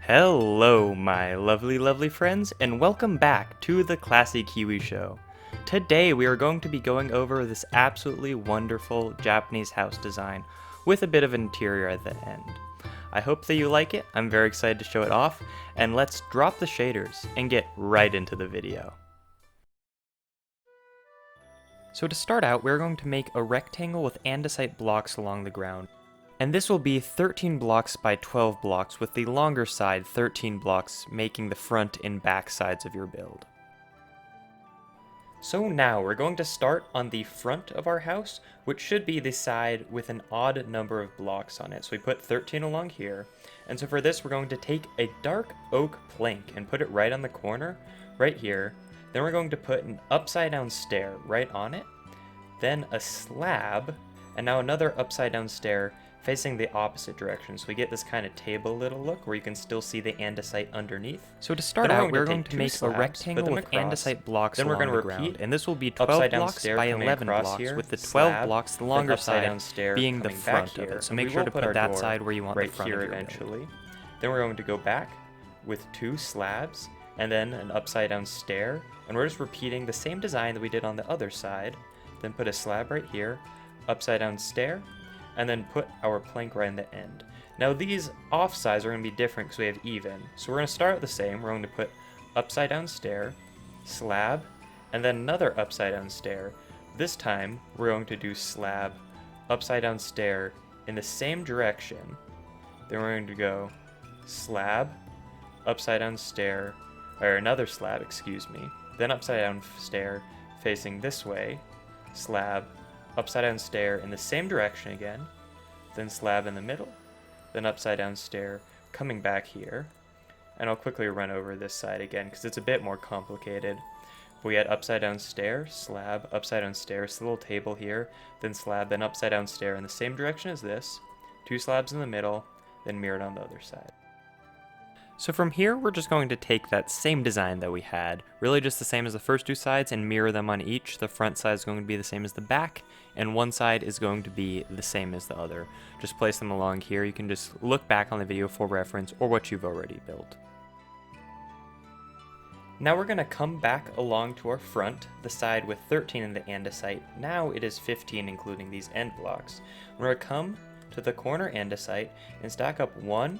Hello, my lovely friends, and welcome back to the Classy Kiwi Show. Today we are going to be going over this absolutely wonderful Japanese house design with a bit of interior at the end. I hope that you like it, I'm very excited to show it off, and let's drop the shaders and get right into the video. So to start out, we're going to make a rectangle with andesite blocks along the ground. And this will be 13 blocks by 12 blocks, with the longer side 13 blocks making the front and back sides of your build. So now we're going to start on the front of our house, which should be the side with an odd number of blocks on it. So we put 13 along here. And so for this, we're going to take a dark oak plank and put it right on the corner, right here. Then we're going to put an upside down stair right on it, then a slab, and now another upside down stair facing the opposite direction, so we get this kind of table little look where you can still see the andesite underneath. So to start out, we're going to make a rectangle with andesite blocks along the ground, and this will be 12 blocks by 11 blocks, with the 12 blocks, the longer side, being the front of it. So make sure to put that side where you want the front of your build. Then we're going to go back with 2 slabs, and then an upside down stair, and we're just repeating the same design that we did on the other side. Then put a slab right here, upside down stair, and then put our plank right in the end. Now these off sides are going to be different because we have even. So we're going to start the same. We're going to put upside down stair, slab, and then another upside down stair. This time we're going to do slab, upside down stair in the same direction. Then we're going to go slab, upside down stair, or another slab, excuse me. Then upside down stair facing this way, slab, upside down stair in the same direction again, then slab in the middle, then upside down stair coming back here. And I'll quickly run over this side again because it's a bit more complicated. We had upside down stair, slab, upside down stair, it's a little table here, then slab, then upside down stair in the same direction as this, 2 slabs in the middle, then mirrored on the other side. So from here, we're just going to take that same design that we had, really just the same as the first 2 sides, and mirror them on each. The front side is going to be the same as the back, and one side is going to be the same as the other. Just place them along here. You can just look back on the video for reference or what you've already built. Now we're going to come back along to our front, the side with 13 in the andesite. Now it is 15 including these end blocks. We're going to come to the corner andesite and stack up 1,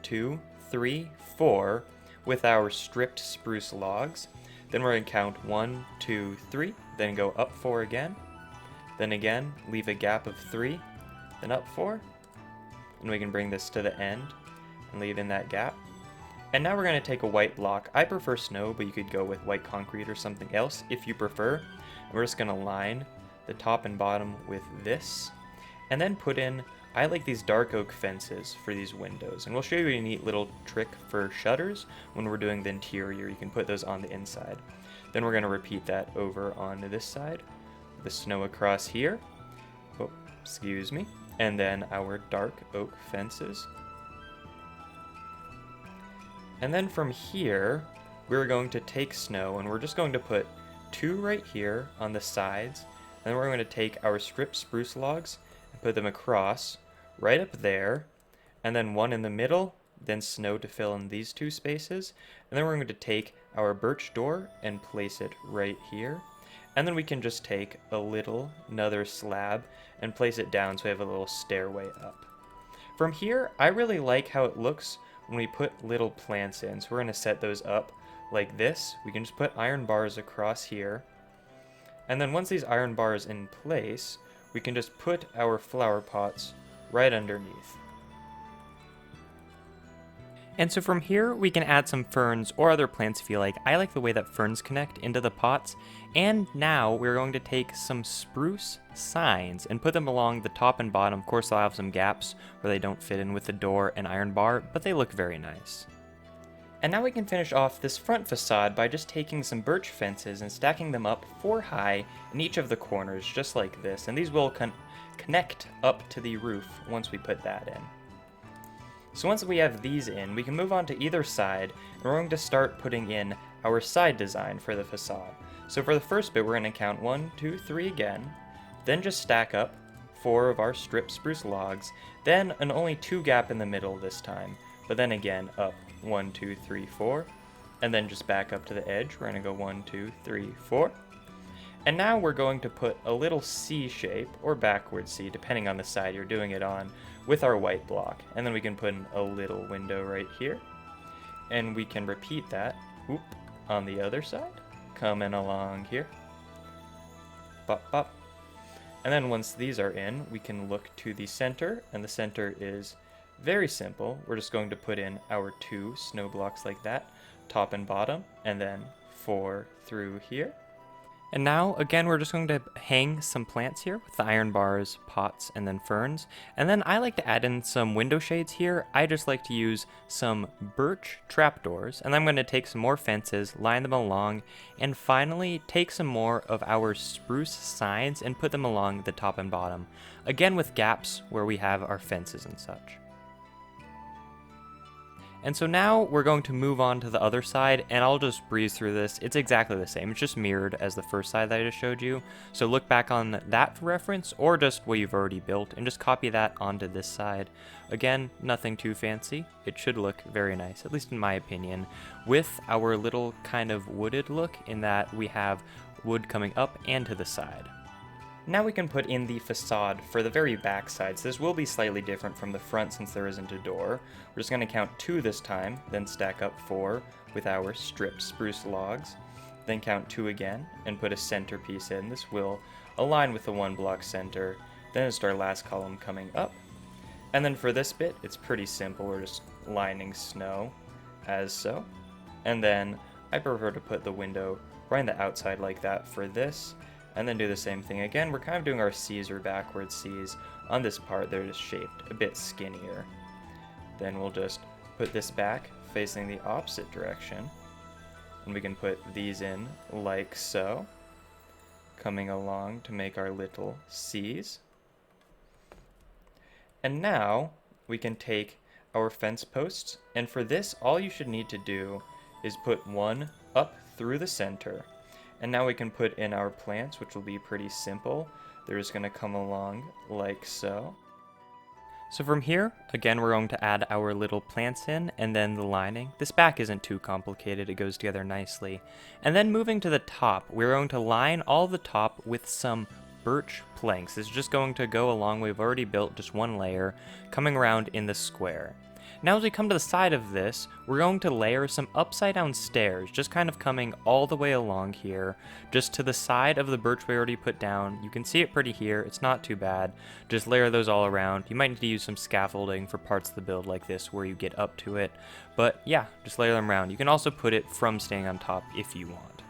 2, 3, 4 with our stripped spruce logs. Then we're going to count 1, 2, 3, then go up 4 again. Then again, leave a gap of 3, then up 4. And we can bring this to the end and leave in that gap. And now we're going to take a white block. I prefer snow, but you could go with white concrete or something else if you prefer. And we're just going to line the top and bottom with this. And then put in, I like these dark oak fences for these windows, and we'll show you a neat little trick for shutters when we're doing the interior. You can put those on the inside. Then we're going to repeat that over on this side, the snow across here, oh, excuse me, and then our dark oak fences. And then from here, we're going to take snow, and we're just going to put 2 right here on the sides, and then we're going to take our stripped spruce logs and put them across right up there, and then 1 in the middle, then snow to fill in these 2 spaces, and then we're going to take our birch door and place it right here, and then we can just take another slab and place it down so we have a little stairway up. From here, I really like how it looks when we put little plants in, so we're going to set those up like this. We can just put iron bars across here, and then once these iron bars in place, we can just put our flower pots right underneath. And so from here, we can add some ferns or other plants if you like. I like the way that ferns connect into the pots. And now we're going to take some spruce signs and put them along the top and bottom. Of course, they'll have some gaps where they don't fit in with the door and iron bar, but they look very nice. And now we can finish off this front facade by just taking some birch fences and stacking them up 4 high in each of the corners, just like this. And these will connect up to the roof once we put that in. So once we have these in, we can move on to either side, and we're going to start putting in our side design for the facade. So for the first bit, we're going to count 1, 2, 3 again, then just stack up 4 of our stripped spruce logs, then an only 2 gap in the middle this time, but then again up 1, 2, 3, 4. And then just back up to the edge. We're going to go 1, 2, 3, 4. And now we're going to put a little C shape, or backward C, depending on the side you're doing it on, with our white block. And then we can put in a little window right here. And we can repeat that on the other side. Coming along here. Bop, bop. And then once these are in, we can look to the center. And the center is very simple. We're just going to put in our 2 snow blocks like that, top and bottom, and then 4 through here. And now, again, we're just going to hang some plants here with the iron bars, pots, and then ferns. And then I like to add in some window shades here. I just like to use some birch trapdoors. And then I'm going to take some more fences, line them along, and finally take some more of our spruce signs and put them along the top and bottom. Again, with gaps where we have our fences and such. And so now we're going to move on to the other side, and I'll just breeze through this. It's exactly the same. It's just mirrored as the first side that I just showed you. So look back on that for reference, or just what you've already built, and just copy that onto this side. Again, nothing too fancy. It should look very nice, at least in my opinion, with our little kind of wooded look in that we have wood coming up and to the side. Now we can put in the facade for the very back side. So this will be slightly different from the front since there isn't a door. We're just going to count 2 this time, then stack up 4 with our stripped spruce logs. Then count 2 again and put a centerpiece in. This will align with the 1 block center. Then it's our last column coming up. And then for this bit, it's pretty simple. We're just lining snow as so. And then I prefer to put the window right on the outside like that for this. And then do the same thing again. We're kind of doing our C's or backwards C's on this part. They're just shaped a bit skinnier. Then we'll just put this back facing the opposite direction. And we can put these in like so, coming along to make our little C's. And now we can take our fence posts, and for this all you should need to do is put 1 up through the center. And now we can put in our plants, which will be pretty simple. They're just going to come along like so. So from here, again, we're going to add our little plants in and then the lining. This back isn't too complicated. It goes together nicely. And then moving to the top, we're going to line all the top with some birch planks. This is just going to go along. We've already built just 1 layer coming around in the square. Now as we come to the side of this, we're going to layer some upside down stairs, just kind of coming all the way along here, just to the side of the birch we already put down. You can see it pretty here, it's not too bad. Just layer those all around. You might need to use some scaffolding for parts of the build like this where you get up to it, but yeah, just layer them around. You can also put it from staying on top if you want.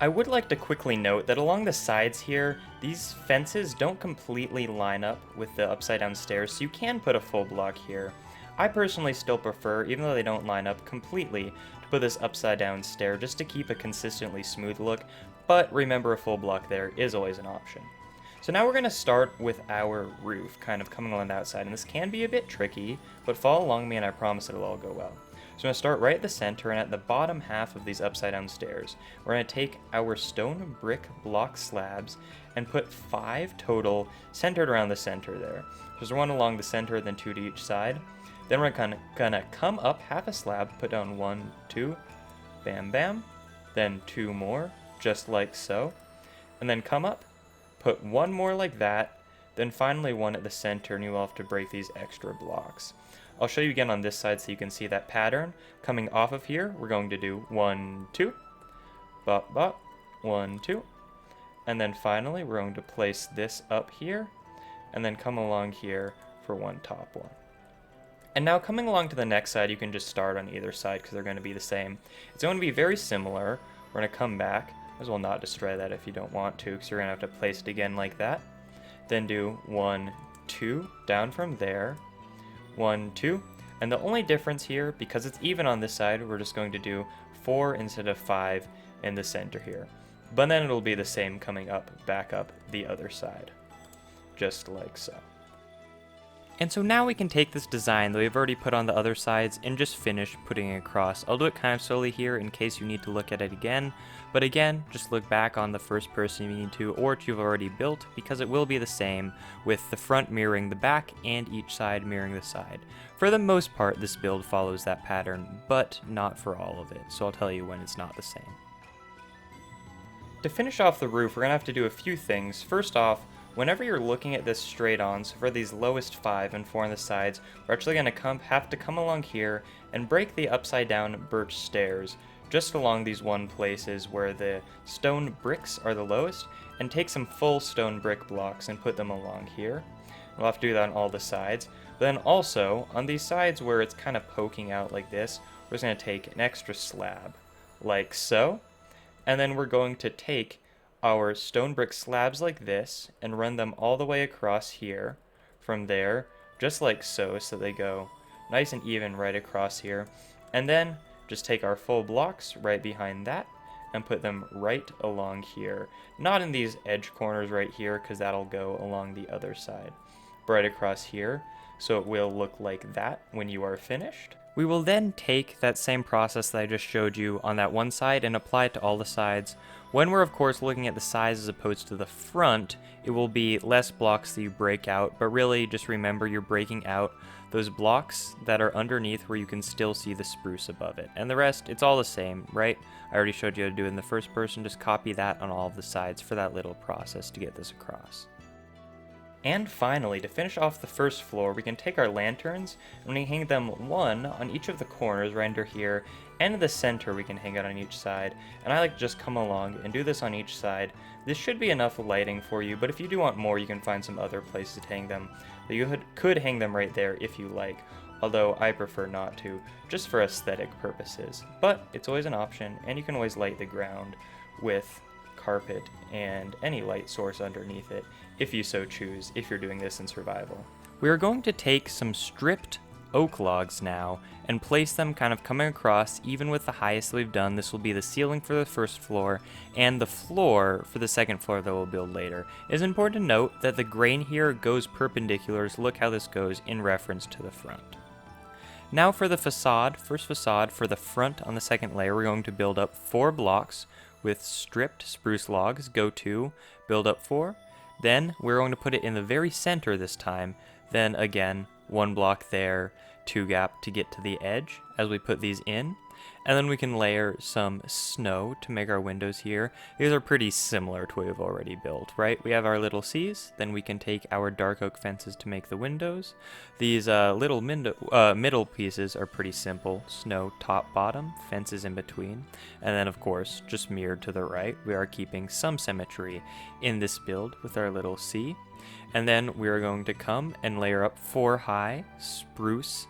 I would like to quickly note that along the sides here, these fences don't completely line up with the upside down stairs, so you can put a full block here. I personally still prefer, even though they don't line up completely, to put this upside down stair just to keep a consistently smooth look, but remember a full block there is always an option. So now we're going to start with our roof, kind of coming along the outside, and this can be a bit tricky, but follow along me and I promise it'll all go well. So I'm going to start right at the center, and at the bottom half of these upside down stairs, we're going to take our stone brick block slabs and put 5 total centered around the center there. There's 1 along the center, then 2 to each side. Then we're gonna come up half a slab, put down 1, 2, bam, bam, then 2 more, just like so, and then come up, put 1 more like that, then finally 1 at the center, and you will have to break these extra blocks. I'll show you again on this side so you can see that pattern. Coming off of here, we're going to do 1, 2, bop, bop, 1, 2, and then finally we're going to place this up here, and then come along here for 1 top one. And now coming along to the next side, you can just start on either side because they're going to be the same. It's going to be very similar. We're going to come back. Might as well not destroy that if you don't want to, because you're going to have to place it again like that. Then do 1, 2, down from there. 1, 2. And the only difference here, because it's even on this side, we're just going to do 4 instead of 5 in the center here. But then it'll be the same coming up, back up the other side. Just like so. And so now we can take this design that we've already put on the other sides and just finish putting it across. I'll do it kind of slowly here in case you need to look at it again. But again, just look back on the first person you need to, or what you've already built, because it will be the same, with the front mirroring the back and each side mirroring the side. For the most part, this build follows that pattern, but not for all of it, so I'll tell you when it's not the same. To finish off the roof, we're going to have to do a few things. First off, whenever you're looking at this straight on, so for these lowest 5 and 4 on the sides, we're actually going to have to come along here and break the upside down birch stairs just along these one places where the stone bricks are the lowest, and take some full stone brick blocks and put them along here. We'll have to do that on all the sides. But then also, on these sides where it's kind of poking out like this, we're just going to take an extra slab, like so. And then we're going to take our stone brick slabs like this and run them all the way across here from there, just like so, so they go nice and even right across here. And then just take our full blocks right behind that and put them right along here. Not in these edge corners right here, because that'll go along the other side. But right across here, so it will look like that when you are finished. We will then take that same process that I just showed you on that one side and apply it to all the sides. When we're of course looking at the sides as opposed to the front, it will be less blocks that you break out, but really just remember you're breaking out those blocks that are underneath where you can still see the spruce above it. And the rest, it's all the same, right? I already showed you how to do it in the first person, just copy that on all of the sides for that little process to get this across. And finally, to finish off the first floor, we can take our lanterns and we hang them one on each of the corners right under here, and in the center we can hang it on each side. And I like to just come along and do this on each side. This should be enough lighting for you, but if you do want more, you can find some other places to hang them. But you could hang them right there if you like, although I prefer not to, just for aesthetic purposes. But it's always an option, and you can always light the ground with carpet and any light source underneath it, if you so choose, if you're doing this in survival. We are going to take some stripped oak logs now and place them kind of coming across even with the highest we've done. This will be the ceiling for the first floor and the floor for the second floor that we'll build later. It is important to note that the grain here goes perpendicular, so look how this goes in reference to the front. Now for the facade, first facade for the front on the second layer, we're going to build up 4 blocks with stripped spruce logs, go 2, build up 4. Then we're going to put it in the very center this time. Then again, 1 block there, 2 gap to get to the edge as we put these in. And then we can layer some snow to make our windows here. These are pretty similar to what we've already built, right? We have our little C's, then we can take our dark oak fences to make the windows. These little middle pieces are pretty simple. Snow top, bottom, fences in between. And then of course, just mirrored to the right, we are keeping some symmetry in this build with our little C. And then we are going to come and layer up 4 high spruce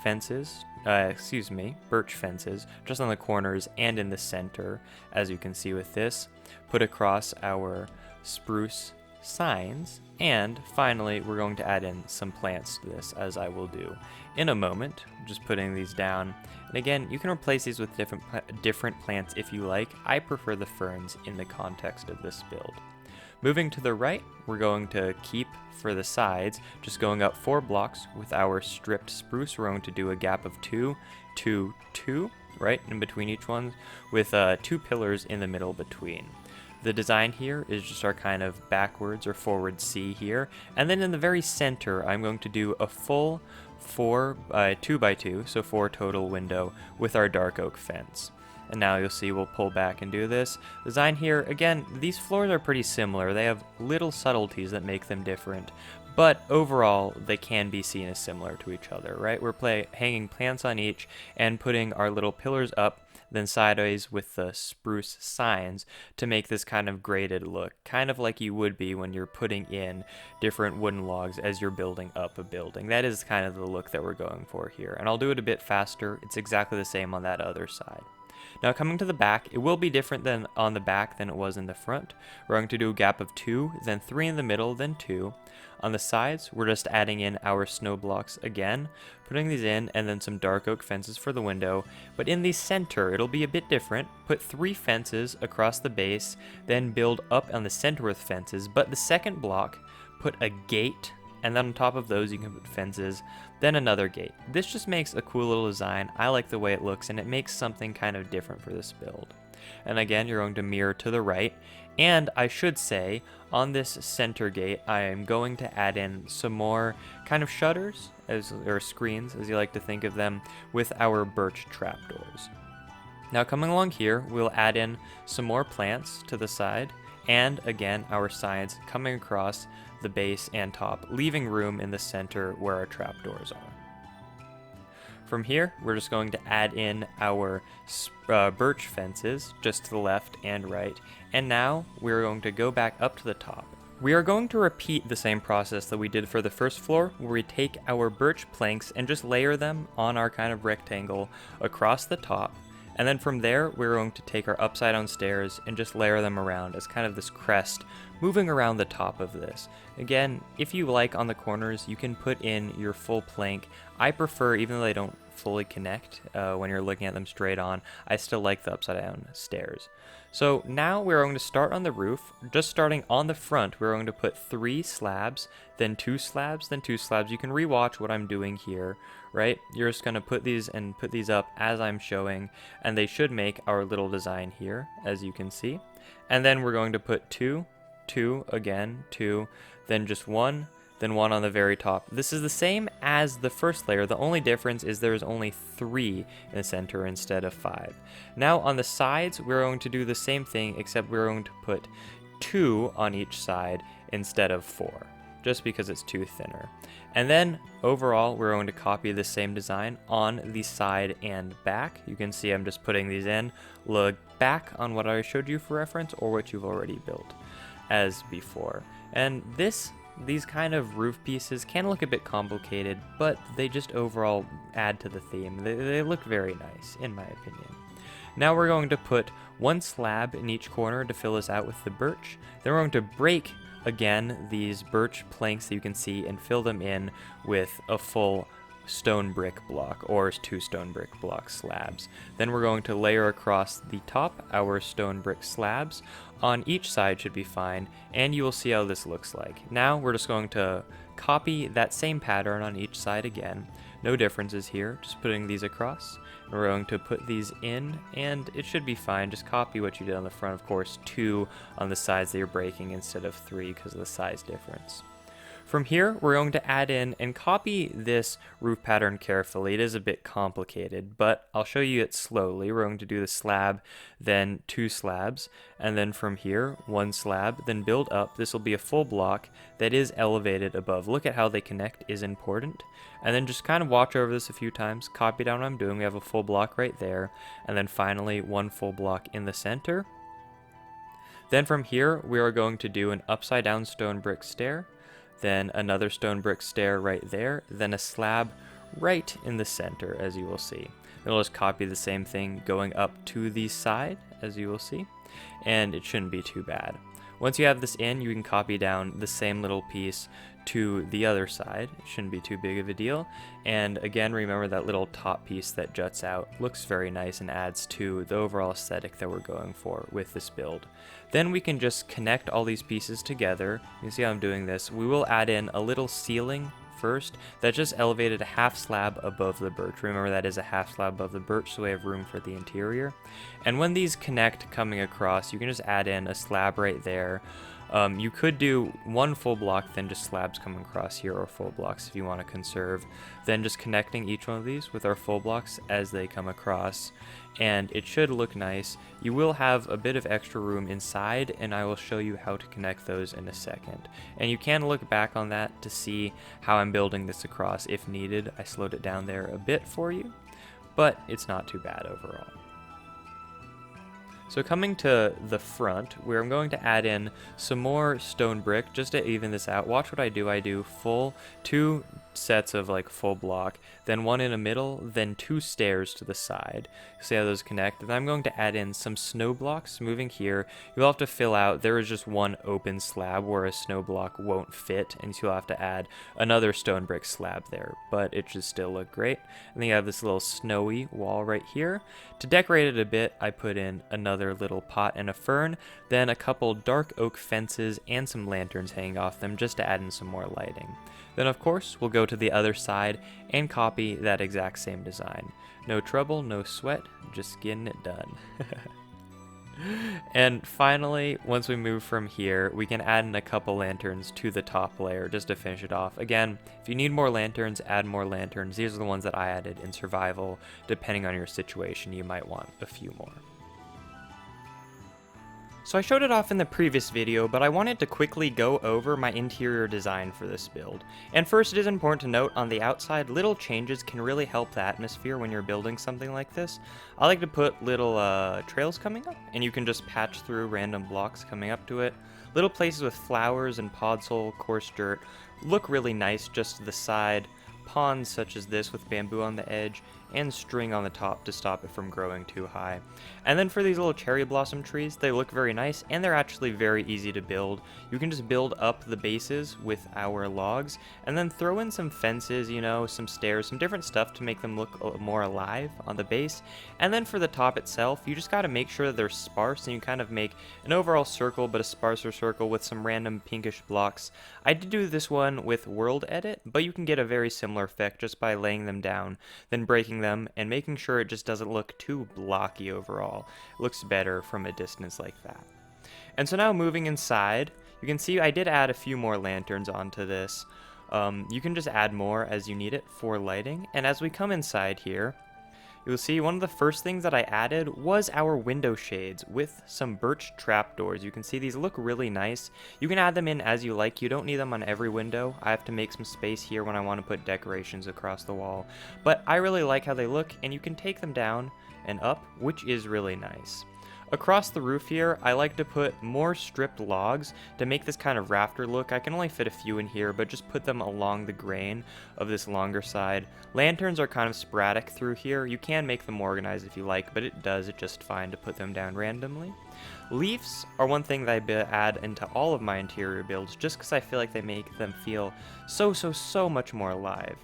fences, birch fences, just on the corners and in the center, as you can see with this. Put across our spruce signs, and finally we're going to add in some plants to this, as I will do in a moment. Just putting these down, and again, you can replace these with different plants if you like. I prefer the ferns in the context of this build. Moving to the right, we're going to keep for the sides, just going up 4 blocks with our stripped spruce. We're going to do a gap of 2, 2, 2, right in between each one, with 2 pillars in the middle between. The design here is just our kind of backwards or forward C here, and then in the very center, I'm going to do a full 2 by 2, so 4 total window with our dark oak fence. And now you'll see we'll pull back and do this. Design here, again, these floors are pretty similar. They have little subtleties that make them different, but overall they can be seen as similar to each other, right? We're hanging plants on each and putting our little pillars up, then sideways with the spruce signs to make this kind of graded look, kind of like you would be when you're putting in different wooden logs as you're building up a building. That is kind of the look that we're going for here, and I'll do it a bit faster. It's exactly the same on that other side. Now coming to the back, it will be different than on the back than it was in the front. We're going to do a gap of 2, then 3 in the middle, then 2. On the sides, we're just adding in our snow blocks again, putting these in, and then some dark oak fences for the window. But in the center, it'll be a bit different. Put 3 fences across the base, then build up on the center with fences. But the second block, put a gate and then on top of those you can put fences, then another gate. This just makes a cool little design. I like the way it looks, and it makes something kind of different for this build. And again, you're going to mirror to the right, and I should say, on this center gate, I am going to add in some more kind of shutters, or screens, as you like to think of them, with our birch trapdoors. Now coming along here, we'll add in some more plants to the side, and again, our sides coming across the base and top, leaving room in the center where our trapdoors are. From here, we're just going to add in our birch fences just to the left and right, and now we're going to go back up to the top. We are going to repeat the same process that we did for the first floor, where we take our birch planks and just layer them on our kind of rectangle across the top, and then from there, we're going to take our upside down stairs and just layer them around as kind of this crest, moving around the top of this. Again, if you like on the corners, you can put in your full plank. I prefer, even though they don't fully connect when you're looking at them straight on, I still like the upside down stairs. So now we're going to start on the roof. Just starting on the front, we're going to put 3 slabs, then 2 slabs, then 2 slabs. You can rewatch what I'm doing here, right? You're just going to put these up as I'm showing, and they should make our little design here, as you can see. And then we're going to put 2, 2 again, 2, then just 1, then 1 on the very top. This is the same as the first layer. The only difference is there's only 3 in the center instead of 5. Now on the sides, we're going to do the same thing, except we're going to put 2 on each side instead of 4, just because it's too thinner. And then overall, we're going to copy the same design on the side and back. You can see I'm just putting these in. Look back on what I showed you for reference, or what you've already built as before. And these kind of roof pieces can look a bit complicated, but they just overall add to the theme. They look very nice, in my opinion. Now we're going to put 1 slab in each corner to fill this out with the birch. Then we're going to break, again, these birch planks that you can see and fill them in with a full stone brick block, or 2 stone brick block slabs. Then we're going to layer across the top our stone brick slabs. On each side should be fine, and you will see how this looks like. Now we're just going to copy that same pattern on each side again. No differences here, just putting these across. And we're going to put these in, and it should be fine. Just copy what you did on the front, of course, 2 on the sides that you're breaking instead of 3 because of the size difference. From here, we're going to add in and copy this roof pattern carefully. It is a bit complicated, but I'll show you it slowly. We're going to do the slab, then 2 slabs, and then from here, 1 slab, then build up. This will be a full block that is elevated above. Look at how they connect is important. And then just kind of watch over this a few times, copy down what I'm doing. We have a full block right there, and then finally 1 full block in the center. Then from here, we are going to do an upside down stone brick stair, then another stone brick stair right there, then a slab right in the center, as you will see. Then we'll just copy the same thing going up to the side, as you will see, and it shouldn't be too bad. Once you have this in, you can copy down the same little piece to the other side. It shouldn't be too big of a deal. And again, remember that little top piece that juts out looks very nice and adds to the overall aesthetic that we're going for with this build. Then we can just connect all these pieces together. You can see how I'm doing this. We will add in a little ceiling first that just elevated a half slab above the birch. Remember, that is a half slab above the birch, so we have room for the interior. And when these connect coming across, you can just add in a slab right there. You could do 1 full block, then just slabs coming across here, or full blocks if you want to conserve. Then just connecting each one of these with our full blocks as they come across, and it should look nice. You will have a bit of extra room inside, and I will show you how to connect those in a second. And you can look back on that to see how I'm building this across if needed. I slowed it down there a bit for you, but it's not too bad overall. So coming to the front, where I'm going to add in some more stone brick just to even this out. Watch what I do. I do full 2 sets of like full block, then 1 in the middle, then 2 stairs to the side. See how those connect? And I'm going to add in some snow blocks moving here. You'll have to fill out, there is just 1 open slab where a snow block won't fit, and so you'll have to add another stone brick slab there, but it should still look great. And then you have this little snowy wall right here. To decorate it a bit, I put in another little pot and a fern, then a couple dark oak fences and some lanterns hanging off them just to add in some more lighting. Then of course, we'll go to the other side and copy that exact same design. No trouble, no sweat, just getting it done. And finally, once we move from here, we can add in a couple lanterns to the top layer just to finish it off. Again, if you need more lanterns, add more lanterns. These are the ones that I added in survival. Depending on your situation, you might want a few more. So I showed it off in the previous video, but I wanted to quickly go over my interior design for this build. And first, it is important to note on the outside, little changes can really help the atmosphere when you're building something like this. I like to put little trails coming up, and you can just patch through random blocks coming up to it. Little places with flowers and podzol, coarse dirt look really nice just to the side. Ponds such as this with bamboo on the edge and string on the top to stop it from growing too high. And then for these little cherry blossom trees, they look very nice and they're actually very easy to build. You can just build up the bases with our logs and then throw in some fences, you know, some stairs, some different stuff to make them look more alive on the base. And then for the top itself, you just got to make sure that they're sparse and you kind of make an overall circle but a sparser circle with some random pinkish blocks. I did do this one with World Edit, but you can get a very similar effect just by laying them down, then breaking them and making sure it just doesn't look too blocky overall. It looks better from a distance like that. And so now moving inside, you can see I did add a few more lanterns onto this. You can just add more as you need it for lighting. And as we come inside here, you'll see one of the first things that I added was our window shades with some birch trapdoors. You can see these look really nice. You can add them in as you like. You don't need them on every window. I have to make some space here when I want to put decorations across the wall. But I really like how they look, and you can take them down and up, which is really nice. Across the roof here, I like to put more stripped logs to make this kind of rafter look. I can only fit a few in here, but just put them along the grain of this longer side. Lanterns are kind of sporadic through here. You can make them organized if you like, but it does it just fine to put them down randomly. Leaves are one thing that I add into all of my interior builds just because I feel like they make them feel so much more alive.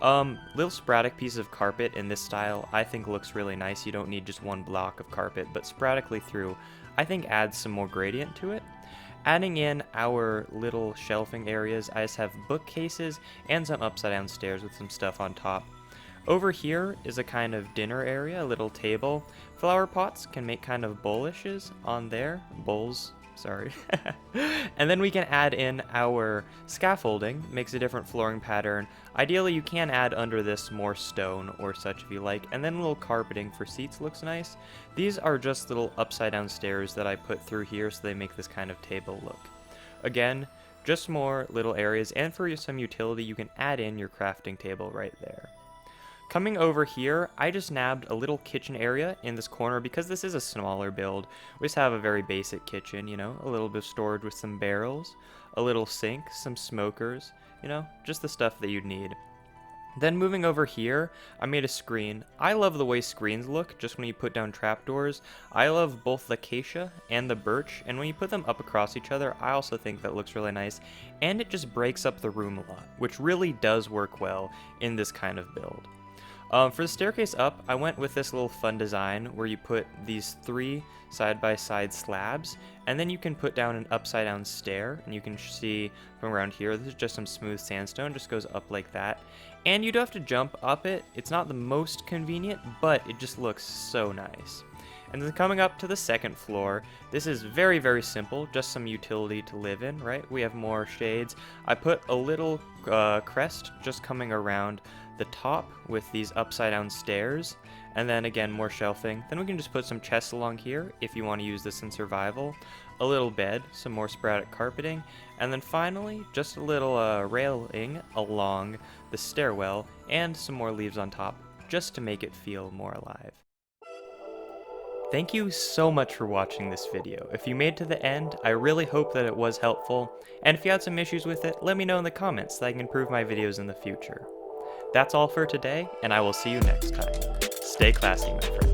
Little sporadic pieces of carpet in this style I think looks really nice. You don't need just one block of carpet, but sporadically through I think adds some more gradient to it. Adding in our little shelving areas, I just have bookcases and some upside down stairs with some stuff on top. Over here is a kind of dinner area, a little table. Flower pots can make kind of bowlishes on there. Bowls. Sorry. And then we can add in our scaffolding, makes a different flooring pattern. Ideally you can add under this more stone or such if you like, and then a little carpeting for seats looks nice. These are just little upside down stairs that I put through here so they make this kind of table look. Again, just more little areas, and for some utility you can add in your crafting table right there. Coming over here, I just nabbed a little kitchen area in this corner because this is a smaller build. We just have a very basic kitchen, you know, a little bit stored with some barrels, a little sink, some smokers, you know, just the stuff that you'd need. Then moving over here, I made a screen. I love the way screens look just when you put down trapdoors. I love both the acacia and the birch, and when you put them up across each other, I also think that looks really nice, and it just breaks up the room a lot, which really does work well in this kind of build. For the staircase up, I went with this little fun design where you put these 3 side-by-side slabs, and then you can put down an upside-down stair, and you can see from around here, this is just some smooth sandstone, just goes up like that. And you do have to jump up it. It's not the most convenient, but it just looks so nice. And then coming up to the second floor, this is very simple, just some utility to live in, right? We have more shades. I put a little crest just coming around the top with these upside down stairs, and then again more shelving. Then we can just put some chests along here if you want to use this in survival, a little bed, some more sporadic carpeting, and then finally just a little railing along the stairwell and some more leaves on top just to make it feel more alive. Thank you so much for watching this video. If you made it to the end, I really hope that it was helpful, and if you had some issues with it, let me know in the comments so I can improve my videos in the future. That's all for today, and I will see you next time. Stay classy, my friends.